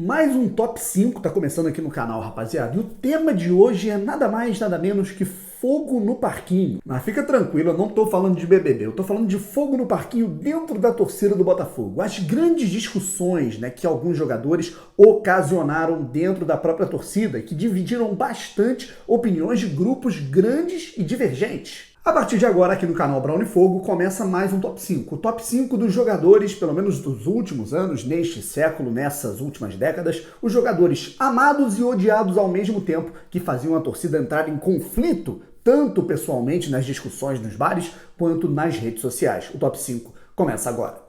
Mais um top 5 tá começando aqui no canal, rapaziada. E o tema de hoje é nada mais, nada menos que fogo no parquinho. Mas fica tranquilo, eu não tô falando de BBB, eu tô falando de fogo no parquinho dentro da torcida do Botafogo. As grandes discussões, que alguns jogadores ocasionaram dentro da própria torcida e que dividiram bastante opiniões de grupos grandes e divergentes. A partir de agora, aqui no canal Brown e Fogo, começa mais um top 5. O top 5 dos jogadores, pelo menos dos últimos anos, neste século, nessas últimas décadas, os jogadores amados e odiados ao mesmo tempo, que faziam a torcida entrar em conflito, tanto pessoalmente nas discussões nos bares, quanto nas redes sociais. O top 5 começa agora.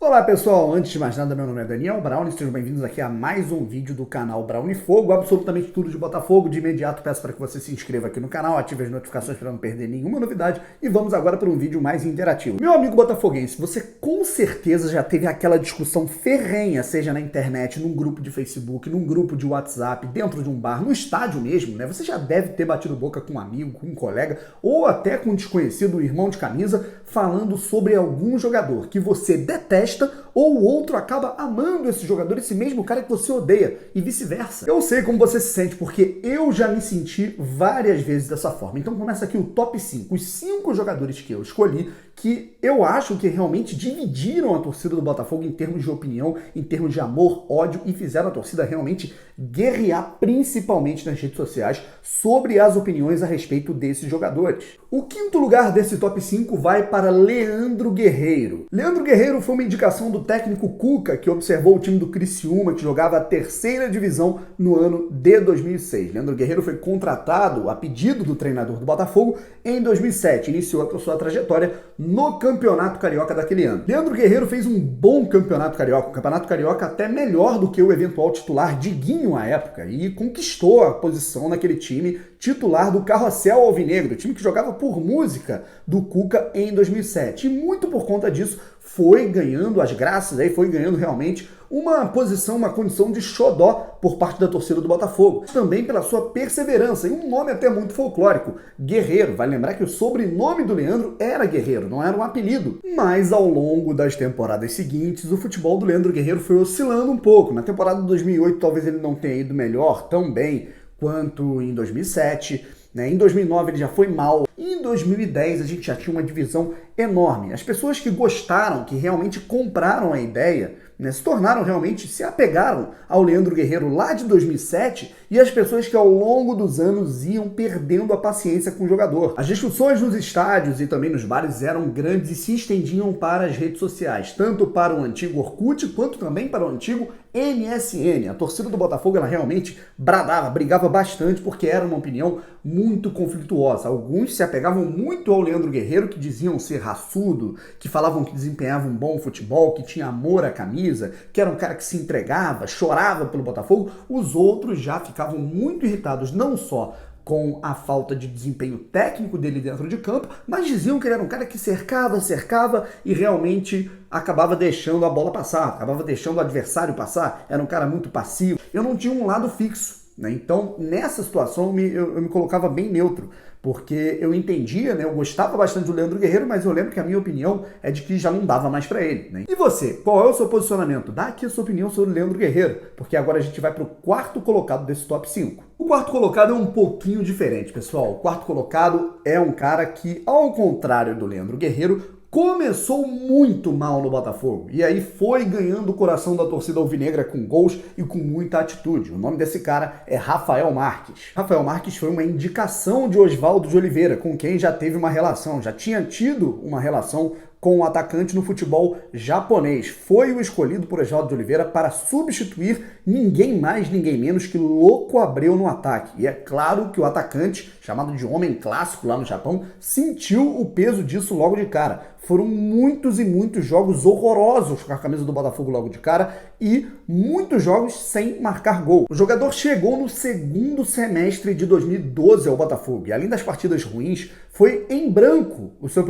Olá pessoal, antes de mais nada, meu nome é Daniel Brown e sejam bem-vindos aqui a mais um vídeo do canal Brown e Fogo, absolutamente tudo de Botafogo. De imediato peço para que você se inscreva aqui no canal, ative as notificações para não perder nenhuma novidade e vamos agora para um vídeo mais interativo. Meu amigo botafoguense, você com certeza já teve aquela discussão ferrenha, seja na internet, num grupo de Facebook, num grupo de WhatsApp, dentro de um bar, no estádio mesmo, Você já deve ter batido boca com um amigo, com um colega ou até com um desconhecido, um irmão de camisa, falando sobre algum jogador que você detesta ou o outro acaba amando esse jogador, esse mesmo cara que você odeia, e vice-versa. Eu sei como você se sente, porque eu já me senti várias vezes dessa forma. Então começa aqui o top 5, os 5 jogadores que eu escolhi, que eu acho que realmente dividiram a torcida do Botafogo em termos de opinião, em termos de amor, ódio, e fizeram a torcida realmente guerrear, principalmente nas redes sociais, sobre as opiniões a respeito desses jogadores. O quinto lugar desse top 5 vai para Leandro Guerreiro. Leandro Guerreiro foi uma indicação do técnico Cuca, que observou o time do Criciúma, que jogava a terceira divisão no ano de 2006. Leandro Guerreiro foi contratado a pedido do treinador do Botafogo em 2007. Iniciou a sua trajetória no Campeonato Carioca daquele ano. Leandro Guerreiro fez um bom Campeonato Carioca, um Campeonato Carioca até melhor do que o eventual titular Diguinho à época, e conquistou a posição naquele time titular do Carrossel Alvinegro, time que jogava por música do Cuca em 2007. E muito por conta disso foi ganhando as graças, foi ganhando realmente uma posição, uma condição de xodó por parte da torcida do Botafogo. Também pela sua perseverança e um nome até muito folclórico, Guerreiro. Vai lembrar que o sobrenome do Leandro era Guerreiro, não era um apelido. Mas ao longo das temporadas seguintes, o futebol do Leandro Guerreiro foi oscilando um pouco. Na temporada de 2008 talvez ele não tenha ido melhor, tão bem quanto em 2007. Em 2009 ele já foi mal. E em 2010 a gente já tinha uma divisão enorme. As pessoas que gostaram, que realmente compraram a ideia, se tornaram realmente, se apegaram ao Leandro Guerreiro lá de 2007, e as pessoas que ao longo dos anos iam perdendo a paciência com o jogador. As discussões nos estádios e também nos bares eram grandes e se estendiam para as redes sociais, tanto para o antigo Orkut quanto também para o antigo MSN. A torcida do Botafogo ela realmente bradava, brigava bastante porque era uma opinião muito conflituosa. Alguns se apegavam muito ao Leandro Guerreiro, que diziam ser raçudo, que falavam que desempenhava um bom futebol, que tinha amor à camisa, que era um cara que se entregava, chorava pelo Botafogo. Os outros já ficavam muito irritados, não só com a falta de desempenho técnico dele dentro de campo, mas diziam que ele era um cara que cercava e realmente acabava deixando a bola passar, acabava deixando o adversário passar, era um cara muito passivo. Eu não tinha um lado fixo, Então, nessa situação, eu me colocava bem neutro, porque eu entendia, eu gostava bastante do Leandro Guerreiro, mas eu lembro que a minha opinião é de que já não dava mais pra ele, E você, qual é o seu posicionamento? Dá aqui a sua opinião sobre o Leandro Guerreiro, porque agora a gente vai pro quarto colocado desse top 5. O quarto colocado é um pouquinho diferente, pessoal. O quarto colocado é um cara que, ao contrário do Leandro Guerreiro, começou muito mal no Botafogo, e aí foi ganhando o coração da torcida alvinegra com gols e com muita atitude. O nome desse cara é Rafael Marques. Rafael Marques foi uma indicação de Oswaldo de Oliveira, com quem já teve uma relação, já tinha tido uma relação com o atacante no futebol japonês. Foi o escolhido por Oswaldo de Oliveira para substituir ninguém mais, ninguém menos que Louco Abreu no ataque. E é claro que o atacante, chamado de homem clássico lá no Japão, sentiu o peso disso logo de cara. Foram muitos e muitos jogos horrorosos com a camisa do Botafogo logo de cara e muitos jogos sem marcar gol. O jogador chegou no segundo semestre de 2012 ao Botafogo e, além das partidas ruins, foi em branco a sua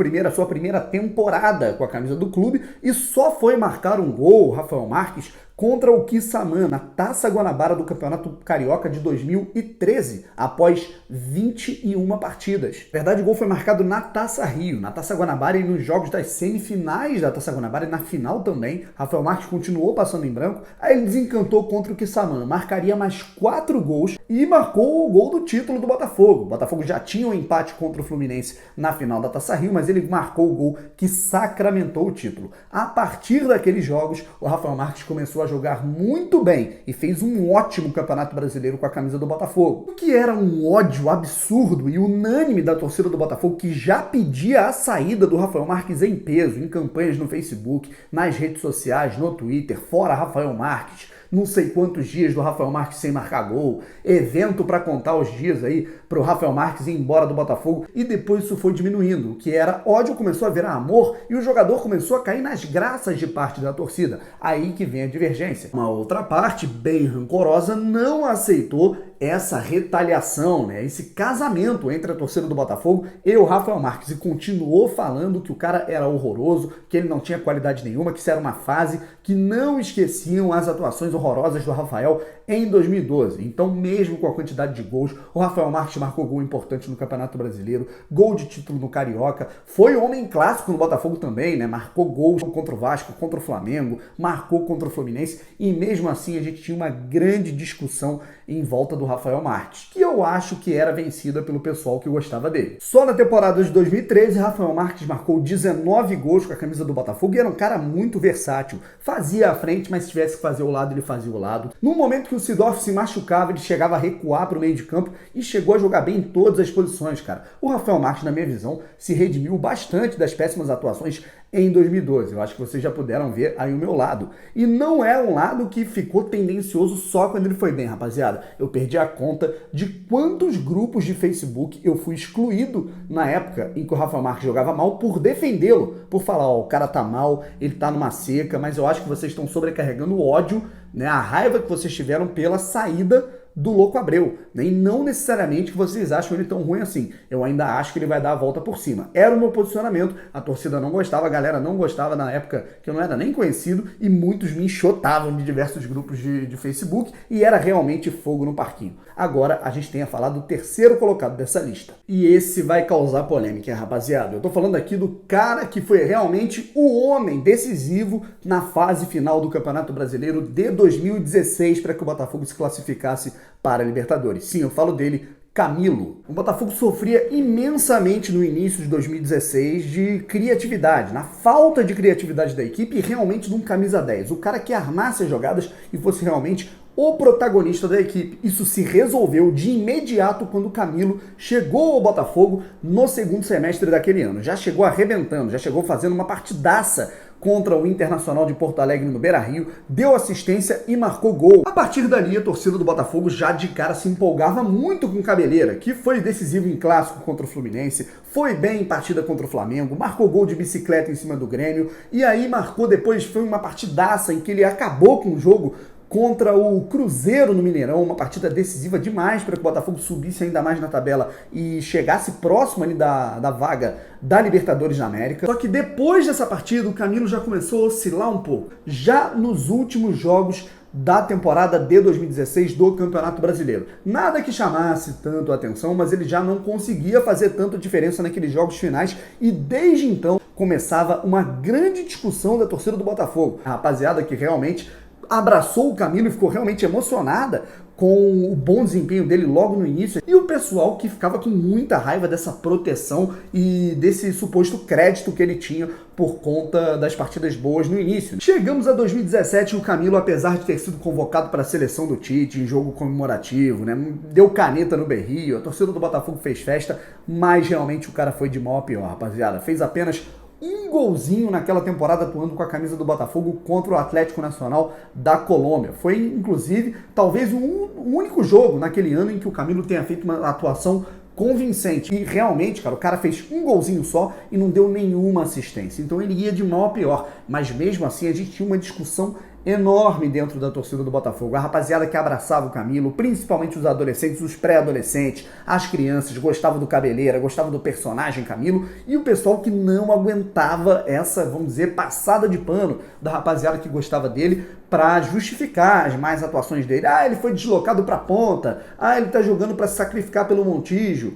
primeira temporada com a camisa do clube e só foi marcar um gol, Rafael Marques, contra o Quissamã na Taça Guanabara do Campeonato Carioca de 2013, após 21 partidas. Na verdade, o gol foi marcado na Taça Rio, na Taça Guanabara e nos jogos das semifinais da Taça Guanabara e na final também. Rafael Marques continuou passando em branco, aí ele desencantou contra o Quissamã, marcaria mais 4 gols e marcou o gol do título do Botafogo. O Botafogo já tinha um empate contra o Fluminense na final da Taça Rio, mas ele marcou o gol que sacramentou o título. A partir daqueles jogos, o Rafael Marques começou a jogar muito bem e fez um ótimo Campeonato Brasileiro com a camisa do Botafogo. O que era um ódio absurdo e unânime da torcida do Botafogo, que já pedia a saída do Rafael Marques em peso, em campanhas no Facebook, nas redes sociais, no Twitter, fora Rafael Marques, não sei quantos dias do Rafael Marques sem marcar gol, evento para contar os dias aí para o Rafael Marques ir embora do Botafogo, e depois isso foi diminuindo. O que era ódio começou a virar amor e o jogador começou a cair nas graças de parte da torcida. Aí que vem a divergência. Uma outra parte, bem rancorosa, não aceitou essa retaliação, né? Esse casamento entre a torcida do Botafogo e o Rafael Marques, e continuou falando que o cara era horroroso, que ele não tinha qualidade nenhuma, que isso era uma fase, que não esqueciam as atuações horrorosas do Rafael em 2012. Então, mesmo com a quantidade de gols, o Rafael Marques marcou gol importante no Campeonato Brasileiro, gol de título no Carioca, foi homem clássico no Botafogo também, né? Marcou gols contra o Vasco, contra o Flamengo, marcou contra o Fluminense, e mesmo assim a gente tinha uma grande discussão em volta do Rafael Marques, que eu acho que era vencida pelo pessoal que gostava dele. Só na temporada de 2013, Rafael Marques marcou 19 gols com a camisa do Botafogo e era um cara muito versátil. Fazia a frente, mas se tivesse que fazer o lado, ele fazia o lado. No momento que o Seedorf se machucava, ele chegava a recuar para o meio de campo e chegou a jogar bem em todas as posições, cara. O Rafael Marques, na minha visão, se redimiu bastante das péssimas atuações em 2012. Eu acho que vocês já puderam ver aí o meu lado. E não é um lado que ficou tendencioso só quando ele foi bem, rapaziada. Eu perdi a conta de quantos grupos de Facebook eu fui excluído na época em que o Rafael Marques jogava mal por defendê-lo, por falar, ó, o cara tá mal, ele tá numa seca, mas eu acho que vocês estão sobrecarregando o ódio, né, a raiva que vocês tiveram pela saída do Louco Abreu, né? E não necessariamente que vocês acham ele tão ruim assim. Eu ainda acho que ele vai dar a volta por cima. Era o meu posicionamento, a torcida não gostava, a galera não gostava na época que eu não era nem conhecido e muitos me enxotavam de diversos grupos de Facebook e era realmente fogo no parquinho. Agora a gente tem a falar do terceiro colocado dessa lista. E esse vai causar polêmica, rapaziada. Eu tô falando aqui do cara que foi realmente o homem decisivo na fase final do Campeonato Brasileiro de 2016 para que o Botafogo se classificasse para a Libertadores. Sim, eu falo dele, Camilo. O Botafogo sofria imensamente no início de 2016 de criatividade, na falta de criatividade da equipe e realmente de um camisa 10, o cara que armasse as jogadas e fosse realmente o protagonista da equipe. Isso se resolveu de imediato quando o Camilo chegou ao Botafogo no segundo semestre daquele ano. Já chegou arrebentando, já chegou fazendo uma partidaça contra o Internacional de Porto Alegre no Beira-Rio, deu assistência e marcou gol. A partir dali, a torcida do Botafogo já de cara se empolgava muito com o Cabeleira, que foi decisivo em clássico contra o Fluminense, foi bem em partida contra o Flamengo, marcou gol de bicicleta em cima do Grêmio, e aí marcou depois, foi uma partidaça em que ele acabou com o jogo contra o Cruzeiro no Mineirão, uma partida decisiva demais para que o Botafogo subisse ainda mais na tabela e chegasse próximo ali da vaga da Libertadores da América. Só que depois dessa partida, o Camilo já começou a oscilar um pouco. Já nos últimos jogos da temporada de 2016 do Campeonato Brasileiro. Nada que chamasse tanto a atenção, mas ele já não conseguia fazer tanta diferença naqueles jogos finais e desde então começava uma grande discussão da torcida do Botafogo. A rapaziada que realmente abraçou o Camilo e ficou realmente emocionada com o bom desempenho dele logo no início, e o pessoal que ficava com muita raiva dessa proteção e desse suposto crédito que ele tinha por conta das partidas boas no início. Chegamos a 2017 e o Camilo, apesar de ter sido convocado para a seleção do Tite em jogo comemorativo, né, deu caneta no Berrio, a torcida do Botafogo fez festa, mas realmente o cara foi de mal a pior, rapaziada. Fez apenas um golzinho naquela temporada atuando com a camisa do Botafogo contra o Atlético Nacional da Colômbia. Foi, inclusive, talvez o único jogo naquele ano em que o Camilo tenha feito uma atuação convincente. E realmente, cara, o cara fez um golzinho só e não deu nenhuma assistência. Então ele ia de mal a pior. Mas mesmo assim, a gente tinha uma discussão enorme dentro da torcida do Botafogo. A rapaziada que abraçava o Camilo, principalmente os adolescentes, os pré-adolescentes, as crianças, gostavam do Cabeleira, gostavam do personagem Camilo, e o pessoal que não aguentava essa, vamos dizer, passada de pano da rapaziada que gostava dele para justificar as más atuações dele. Ah, ele foi deslocado para a ponta. Ah, ele está jogando para se sacrificar pelo Montijo.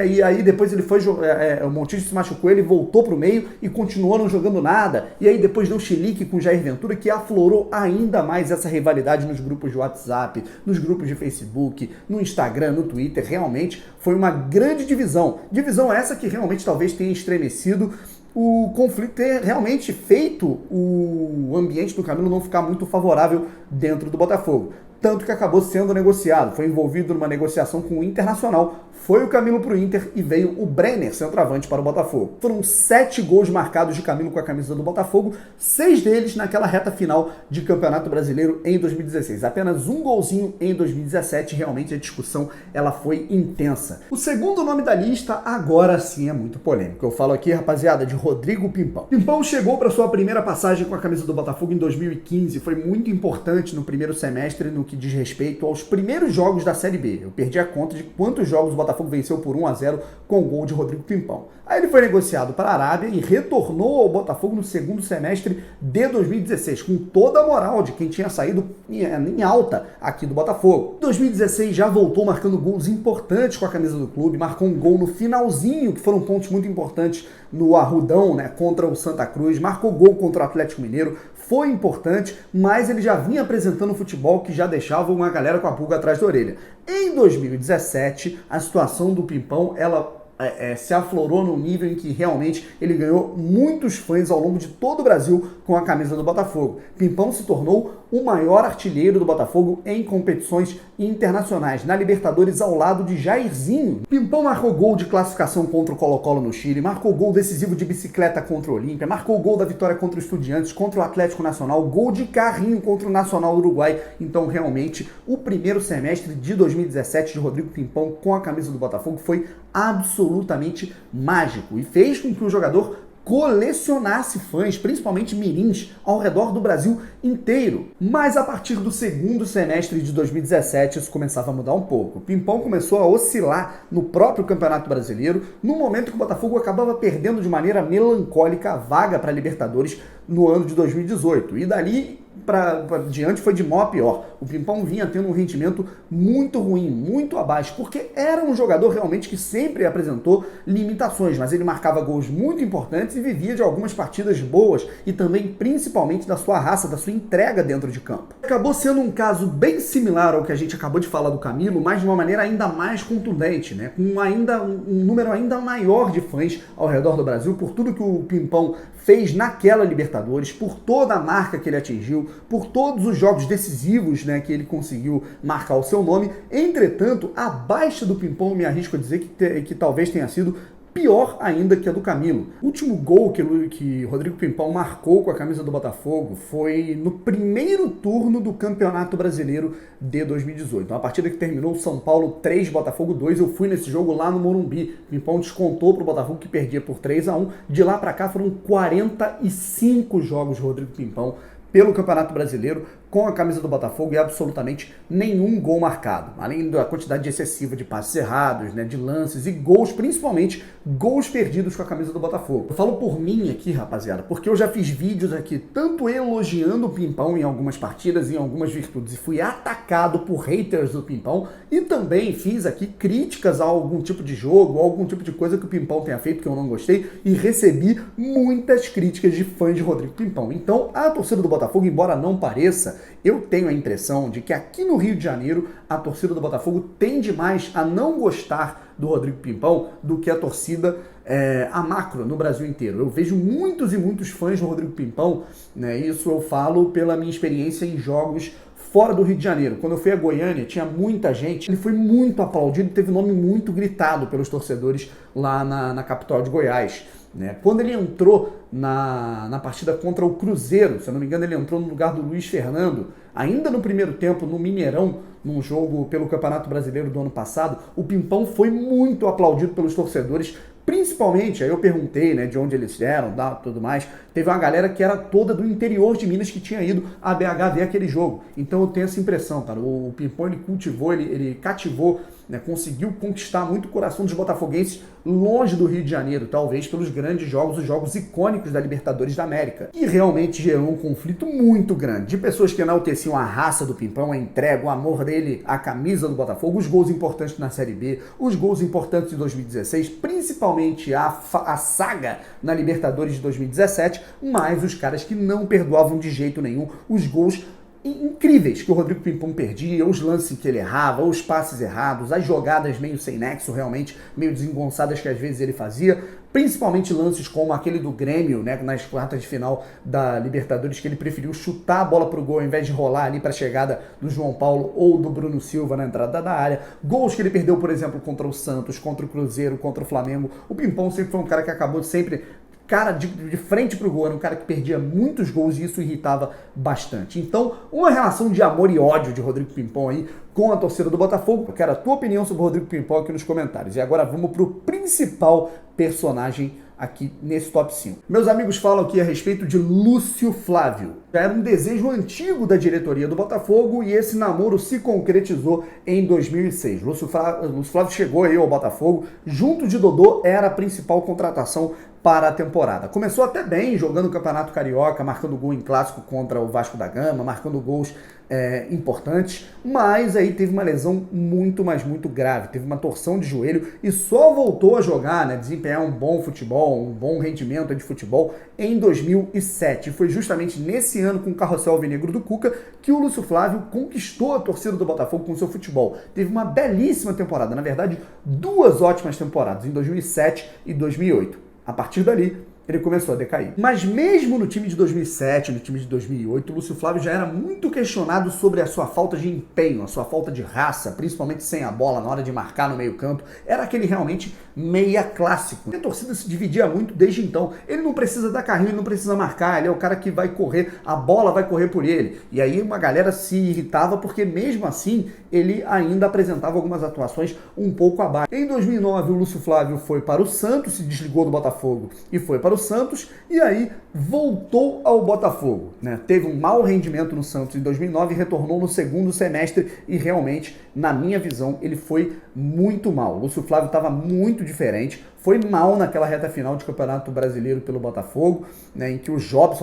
E aí depois ele foi, o Montijo se machucou, ele voltou para o meio e continuou não jogando nada. E aí depois deu chilique com o Jair Ventura, que aflorou ainda mais essa rivalidade nos grupos de WhatsApp, nos grupos de Facebook, no Instagram, no Twitter. Realmente foi uma grande divisão. Divisão essa que realmente talvez tenha estremecido o conflito, ter realmente feito o ambiente do Camilo não ficar muito favorável dentro do Botafogo. Tanto que acabou sendo negociado, foi envolvido numa negociação com o Internacional, foi o Camilo para o Inter e veio o Brenner, centroavante, para o Botafogo. Foram 7 gols marcados de Camilo com a camisa do Botafogo, 6 deles naquela reta final de Campeonato Brasileiro em 2016. Apenas um golzinho em 2017, realmente a discussão ela foi intensa. O segundo nome da lista agora sim é muito polêmico. Eu falo aqui, rapaziada, de Rodrigo Pimpão. Pimpão chegou para sua primeira passagem com a camisa do Botafogo em 2015, foi muito importante no primeiro semestre no que diz respeito aos primeiros jogos da Série B. Eu perdi a conta de quantos jogos o Botafogo venceu por 1-0 com o gol de Rodrigo Pimpão. Aí ele foi negociado para a Arábia e retornou ao Botafogo no segundo semestre de 2016, com toda a moral de quem tinha saído em alta aqui do Botafogo. Em 2016 já voltou marcando gols importantes com a camisa do clube, marcou um gol no finalzinho, que foram pontos muito importantes no Arrudão, né, contra o Santa Cruz, marcou gol contra o Atlético Mineiro, foi importante, mas ele já vinha apresentando um futebol que já deixava uma galera com a pulga atrás da orelha. Em 2017, a situação do Pimpão, ela se aflorou no nível em que realmente ele ganhou muitos fãs ao longo de todo o Brasil com a camisa do Botafogo. Pimpão se tornou o maior artilheiro do Botafogo em competições internacionais, na Libertadores ao lado de Jairzinho. Pimpão marcou gol de classificação contra o Colo-Colo no Chile, marcou gol decisivo de bicicleta contra o Olímpia, marcou gol da vitória contra o Estudiantes, contra o Atlético Nacional, gol de carrinho contra o Nacional Uruguai. Então realmente o primeiro semestre de 2017 de Rodrigo Pimpão com a camisa do Botafogo foi absolutamente mágico e fez com que o jogador colecionasse fãs, principalmente mirins, ao redor do Brasil inteiro. Mas a partir do segundo semestre de 2017 isso começava a mudar um pouco. O Pimpão começou a oscilar no próprio Campeonato Brasileiro, no momento que o Botafogo acabava perdendo de maneira melancólica a vaga para a Libertadores no ano de 2018. E dali para diante foi de mal a pior. O Pimpão vinha tendo um rendimento muito ruim, muito abaixo, porque era um jogador realmente que sempre apresentou limitações, mas ele marcava gols muito importantes e vivia de algumas partidas boas e também principalmente da sua raça, da sua entrega dentro de campo. Acabou sendo um caso bem similar ao que a gente acabou de falar do Camilo, mas de uma maneira ainda mais contundente, né? Com um número ainda maior de fãs ao redor do Brasil, por tudo que o Pimpão fez naquela Libertadores, por toda a marca que ele atingiu, por todos os jogos decisivos, né, que ele conseguiu marcar o seu nome. Entretanto, a baixa do Pimpão, me arrisco a dizer que talvez tenha sido pior ainda que a do Camilo. O último gol que Rodrigo Pimpão marcou com a camisa do Botafogo foi no primeiro turno do Campeonato Brasileiro de 2018. Uma partida que terminou São Paulo 3, Botafogo 2. Eu fui nesse jogo lá no Morumbi. Pimpão descontou para o Botafogo, que perdia por 3-1. De lá para cá foram 45 jogos de Rodrigo Pimpão pelo Campeonato Brasileiro com a camisa do Botafogo e absolutamente nenhum gol marcado. Além da quantidade excessiva de passes errados, né, de lances e gols, principalmente gols perdidos com a camisa do Botafogo. Eu falo por mim aqui, rapaziada, porque eu já fiz vídeos aqui tanto elogiando o Pimpão em algumas partidas, em algumas virtudes, e fui atacado por haters do Pimpão, e também fiz aqui críticas a algum tipo de jogo, a algum tipo de coisa que o Pimpão tenha feito que eu não gostei, e recebi muitas críticas de fãs de Rodrigo Pimpão. Então, a torcida do Botafogo, embora não pareça, eu tenho a impressão de que aqui no Rio de Janeiro a torcida do Botafogo tende mais a não gostar do Rodrigo Pimpão do que a torcida a macro no Brasil inteiro. Eu vejo muitos e muitos fãs do Rodrigo Pimpão, né? Isso eu falo pela minha experiência em jogos fora do Rio de Janeiro. Quando eu fui a Goiânia, tinha muita gente, ele foi muito aplaudido, teve um nome muito gritado pelos torcedores lá na capital de Goiás. Né? Quando ele entrou na partida contra o Cruzeiro, se eu não me engano, ele entrou no lugar do Luiz Fernando, ainda no primeiro tempo, no Mineirão, num jogo pelo Campeonato Brasileiro do ano passado, o Pimpão foi muito aplaudido pelos torcedores, principalmente, aí eu perguntei, né, de onde eles eram, tudo mais, teve uma galera que era toda do interior de Minas que tinha ido a BH ver aquele jogo. Então eu tenho essa impressão, cara, o Pimpão ele cativou né, conseguiu conquistar muito o coração dos botafoguenses longe do Rio de Janeiro, talvez pelos grandes jogos, os jogos icônicos da Libertadores da América. E realmente gerou um conflito muito grande, de pessoas que enalteciam a raça do Pimpão, a entrega, o amor dele, a camisa do Botafogo, os gols importantes na Série B, os gols importantes de 2016, principalmente a saga na Libertadores de 2017, mas os caras que não perdoavam de jeito nenhum os gols incríveis que o Rodrigo Pimpão perdia, os lances que ele errava, os passes errados, as jogadas meio sem nexo, realmente meio desengonçadas que às vezes ele fazia, principalmente lances como aquele do Grêmio, né, nas quartas de final da Libertadores, que ele preferiu chutar a bola pro gol ao invés de rolar ali para a chegada do João Paulo ou do Bruno Silva na entrada da área. Gols que ele perdeu, por exemplo, contra o Santos, contra o Cruzeiro, contra o Flamengo. O Pimpão sempre foi um cara que acabou sempre cara de frente pro gol, era um cara que perdia muitos gols e isso irritava bastante. Então, uma relação de amor e ódio de Rodrigo Pimpão aí com a torcida do Botafogo. Eu quero a tua opinião sobre o Rodrigo Pimpão aqui nos comentários. E agora vamos pro principal personagem aqui nesse top 5. Meus amigos falam aqui a respeito de Lúcio Flávio. Já era um desejo antigo da diretoria do Botafogo e esse namoro se concretizou em 2006. Lúcio Flávio chegou aí ao Botafogo, junto de Dodô, era a principal contratação para a temporada. Começou até bem, jogando o Campeonato Carioca, marcando gol em clássico contra o Vasco da Gama, marcando gols importantes, mas aí teve uma lesão muito, mas muito grave, teve uma torção de joelho e só voltou a jogar, né, desempenhar um bom futebol, um bom rendimento de futebol em 2007. Foi justamente nesse ano, com o carrossel alvinegro do Cuca, que o Lúcio Flávio conquistou a torcida do Botafogo com o seu futebol. Teve uma belíssima temporada, na verdade, duas ótimas temporadas, em 2007 e 2008. A partir dali, ele começou a decair. Mas mesmo no time de 2007, no time de 2008, o Lúcio Flávio já era muito questionado sobre a sua falta de empenho, a sua falta de raça, principalmente sem a bola, na hora de marcar no meio campo. Era aquele realmente meia clássico. A torcida se dividia muito desde então. Ele não precisa dar carrinho, ele não precisa marcar, ele é o cara que vai correr, a bola vai correr por ele. E aí uma galera se irritava porque mesmo assim ele ainda apresentava algumas atuações um pouco abaixo. Em 2009 o Lúcio Flávio foi para o Santos, se desligou do Botafogo e foi para o Santos, e aí voltou ao Botafogo, né? Teve um mau rendimento no Santos em 2009 e retornou no segundo semestre e realmente, na minha visão, ele foi muito mal. O Lúcio Flávio estava muito diferente, foi mal naquela reta final de Campeonato Brasileiro pelo Botafogo, né, em que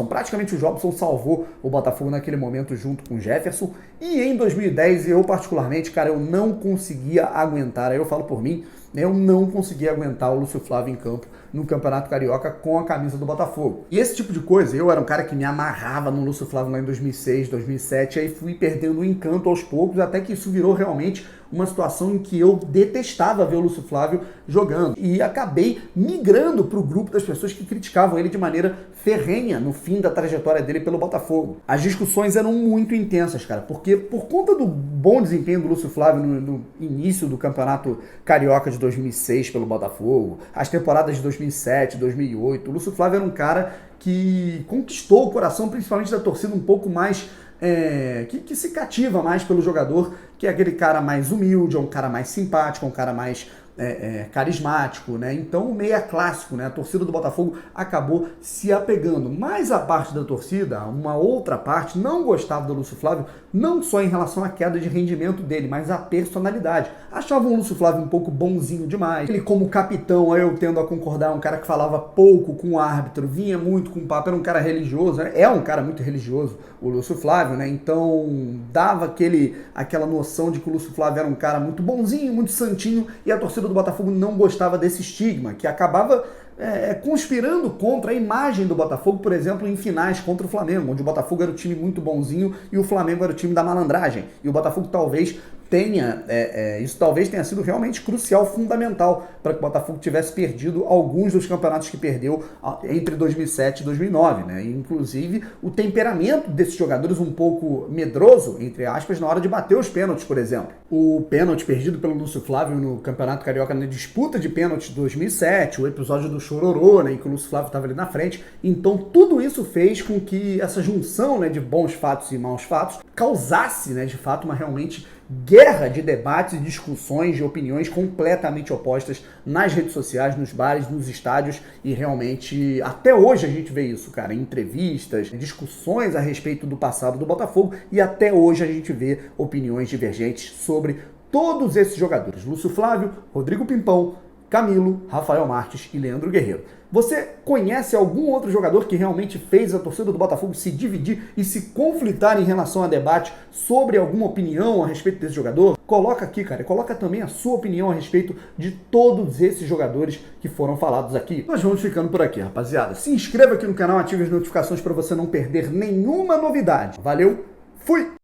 praticamente o Jobson salvou o Botafogo naquele momento junto com o Jefferson, e em 2010 eu particularmente, cara, eu não conseguia aguentar, aí eu falo por mim, eu não conseguia aguentar o Lúcio Flávio em campo no Campeonato Carioca com a camisa do Botafogo. E esse tipo de coisa, eu era um cara que me amarrava no Lúcio Flávio lá em 2006, 2007, aí fui perdendo o encanto aos poucos, até que isso virou realmente uma situação em que eu detestava ver o Lúcio Flávio jogando. E acabei migrando para o grupo das pessoas que criticavam ele de maneira ferrenha no fim da trajetória dele pelo Botafogo. As discussões eram muito intensas, cara, porque por conta do bom desempenho do Lúcio Flávio no início do Campeonato Carioca de 2006 pelo Botafogo, as temporadas de 2007, 2008, o Lúcio Flávio era um cara que conquistou o coração principalmente da torcida um pouco mais que se cativa mais pelo jogador, que é aquele cara mais humilde, é um cara mais simpático, é um cara mais carismático, né? Então o meia clássico, né? A torcida do Botafogo acabou se apegando. Mas a parte da torcida, uma outra parte, não gostava do Lúcio Flávio, não só em relação à queda de rendimento dele, mas à personalidade. Achavam o Lúcio Flávio um pouco bonzinho demais. Ele como capitão, eu tendo a concordar, um cara que falava pouco com o árbitro, vinha muito com o papo, era um cara religioso, né? É um cara muito religioso, o Lúcio Flávio, né? Então dava aquela noção de que o Lúcio Flávio era um cara muito bonzinho, muito santinho, e a torcida do Botafogo não gostava desse estigma, que acabava conspirando contra a imagem do Botafogo, por exemplo, em finais contra o Flamengo, onde o Botafogo era o time muito bonzinho e o Flamengo era o time da malandragem. E o Botafogo isso talvez tenha sido realmente crucial, fundamental, para que o Botafogo tivesse perdido alguns dos campeonatos que perdeu entre 2007 e 2009, né? E, inclusive, o temperamento desses jogadores um pouco medroso, entre aspas, na hora de bater os pênaltis, por exemplo. O pênalti perdido pelo Lúcio Flávio no Campeonato Carioca na disputa de pênaltis de 2007, o episódio do Chororô, né, em que o Lúcio Flávio estava ali na frente. Então, tudo isso fez com que essa junção, né, de bons fatos e maus fatos causasse, né, de fato, uma realmente guerra de debates e discussões de opiniões completamente opostas nas redes sociais, nos bares, nos estádios, e realmente até hoje a gente vê isso, cara, em entrevistas, discussões a respeito do passado do Botafogo, e até hoje a gente vê opiniões divergentes sobre todos esses jogadores: Lúcio Flávio, Rodrigo Pimpão, Camilo, Rafael Marques e Leandro Guerreiro. Você conhece algum outro jogador que realmente fez a torcida do Botafogo se dividir e se conflitar em relação a debate sobre alguma opinião a respeito desse jogador? Coloca aqui, cara, coloca também a sua opinião a respeito de todos esses jogadores que foram falados aqui. Nós vamos ficando por aqui, rapaziada. Se inscreva aqui no canal, ative as notificações para você não perder nenhuma novidade. Valeu, fui!